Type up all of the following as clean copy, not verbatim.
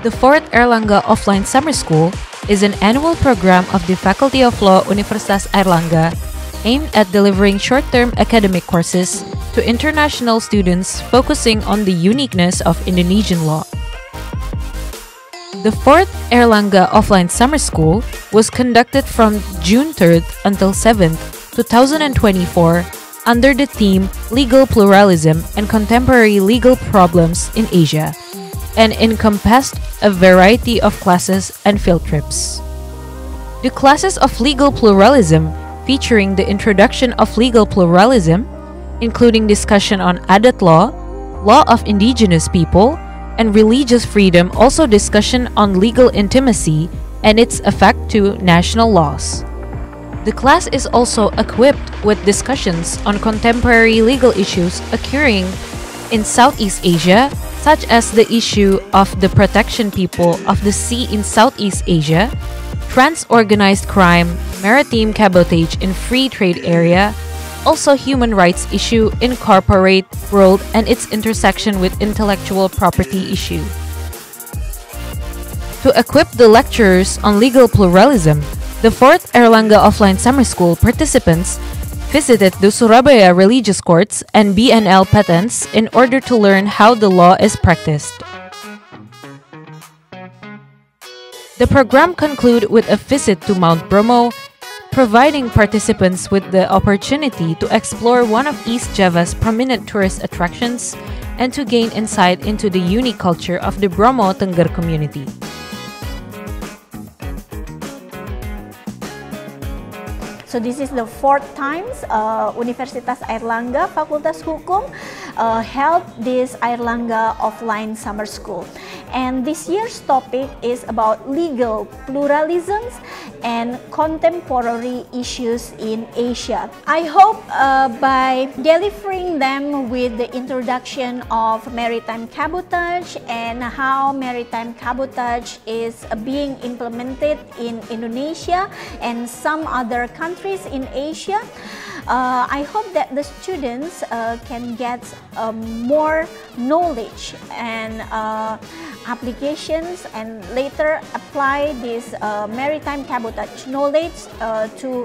The 4th Airlangga Offline Summer School is an annual program of the Faculty of Law Universitas Airlangga aimed at delivering short-term academic courses to international students focusing on the uniqueness of Indonesian law. The 4th Airlangga Offline Summer School was conducted from June 3rd until 7th, 2024 under the theme Legal Pluralism and Contemporary Legal Problems in Asia, and encompassed a variety of classes and field trips. The classes of Legal Pluralism, featuring the introduction of legal pluralism, including discussion on adat law, law of indigenous people, and religious freedom, also discussion on legal intimacy and its effect to national laws. The class is also equipped with discussions on contemporary legal issues occurring in Southeast Asia, such as the issue of the protection people of the sea in Southeast Asia, trans-organized crime, maritime cabotage in free trade area, also human rights issue in corporate world and its intersection with intellectual property issue. To equip the lecturers on legal pluralism, the 4th Airlangga Offline Summer School participants visited the Surabaya religious courts and BNL patents in order to learn how the law is practiced. The program concluded with a visit to Mount Bromo, providing participants with the opportunity to explore one of East Java's prominent tourist attractions and to gain insight into the unique culture of the Bromo Tengger community. So this is the 4th times Universitas Airlangga Fakultas Hukum held this Airlangga Offline Summer School. And this year's topic is about legal pluralisms and contemporary issues in Asia. I hope by delivering them with the introduction of maritime cabotage and how maritime cabotage is being implemented in Indonesia and some other countries in Asia, I hope that the students can get more knowledge and applications and later apply this maritime cabotage knowledge to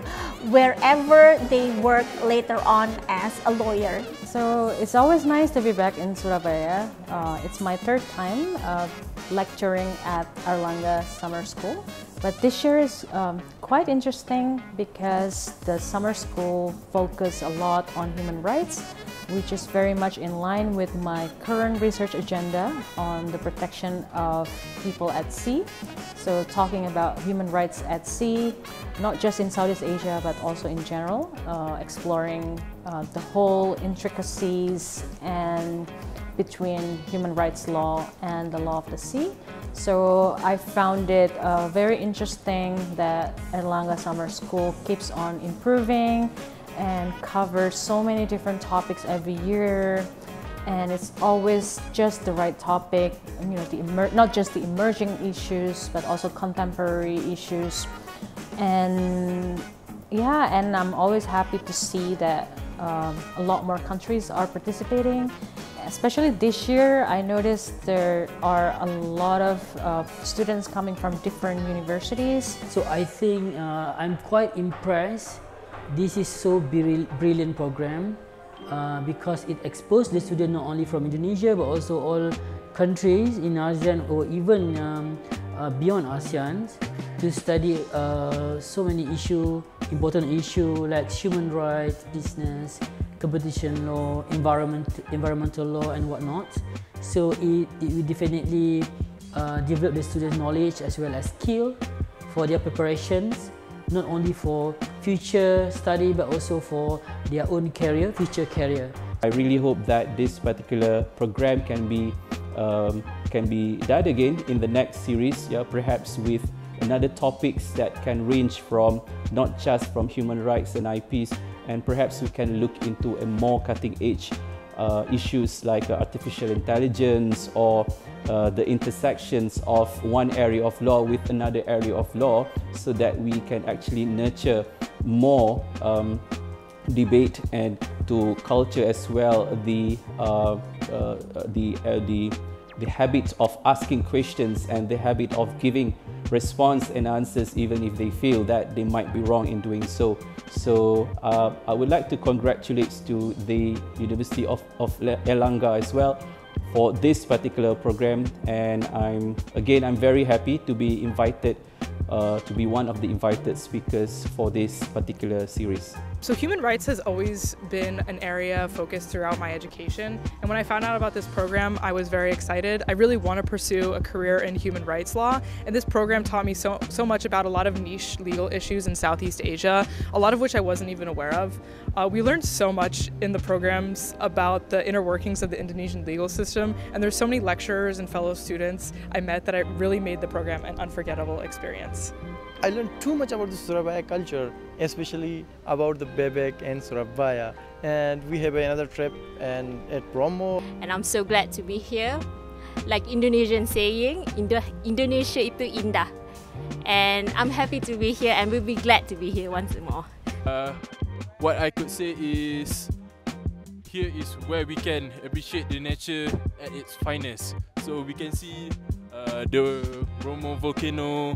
wherever they work later on as a lawyer. So it's always nice to be back in Surabaya. It's my 3rd time lecturing at Airlangga Summer School. But this year is quite interesting because the summer school focused a lot on human rights, which is very much in line with my current research agenda on the protection of people at sea. So talking about human rights at sea, not just in Southeast Asia, but also in general, exploring the whole intricacies and between human rights law and the law of the sea. So I found it very interesting that Airlangga Summer School keeps on improving and covers so many different topics every year, and it's always just the right topic, you know, not just the emerging issues but also contemporary issues. And yeah, and I'm always happy to see that a lot more countries are participating. Especially this year, I noticed there are a lot of students coming from different universities. So I think I'm quite impressed. This is so brilliant program because it exposed the student not only from Indonesia but also all countries in ASEAN or even beyond ASEAN to study so many important issues like human rights, business, competition law, environmental law and whatnot. So it will definitely develop the students' knowledge as well as skill for their preparations, not only for future study but also for their own career, future career. I really hope that this particular program can be done again in the next series, perhaps with another topics that can range from not just from human rights and IPs, and perhaps we can look into a more cutting-edge issues like artificial intelligence or the intersections of one area of law with another area of law, so that we can actually nurture more debate and to culture as well the the habit of asking questions and the habit of giving response and answers even if they feel that they might be wrong in doing so. So I would like to congratulate to the University of Airlangga as well for this particular program, and I'm very happy to be invited to be one of the invited speakers for this particular series. So human rights has always been an area of focus throughout my education, and when I found out about this program, I was very excited. I really want to pursue a career in human rights law, and this program taught me so much about a lot of niche legal issues in Southeast Asia, a lot of which I wasn't even aware of. We learned so much in the programs about the inner workings of the Indonesian legal system, and there's so many lecturers and fellow students I met that it really made the program an unforgettable experience. I learned too much about the Surabaya culture, especially about the bebek and Surabaya. And we have another trip at Bromo. And I'm so glad to be here. Like Indonesian saying, Indonesia itu indah. And I'm happy to be here and we'll be glad to be here once more. What I could say is, here is where we can appreciate the nature at its finest. So we can see the Bromo volcano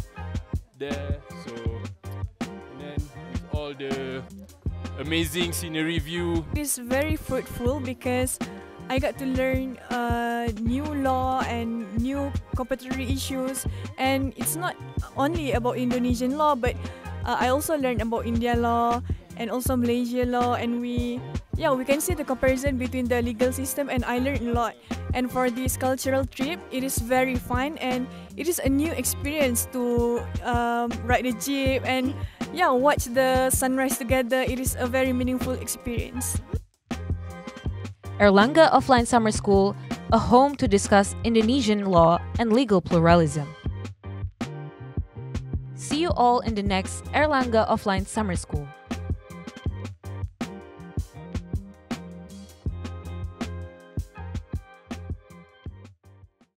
there, so and then with all the amazing scenery view. It's very fruitful because I got to learn new law and new compulsory issues, and it's not only about Indonesian law, but I also learned about India law and also Malaysia law, and we can see the comparison between the legal system, and I learned a lot. And for this cultural trip, it is very fun and it is a new experience to ride the jeep and watch the sunrise together. It is a very meaningful experience. Airlangga Offline Summer School, a home to discuss Indonesian law and legal pluralism. See you all in the next Airlangga Offline Summer School.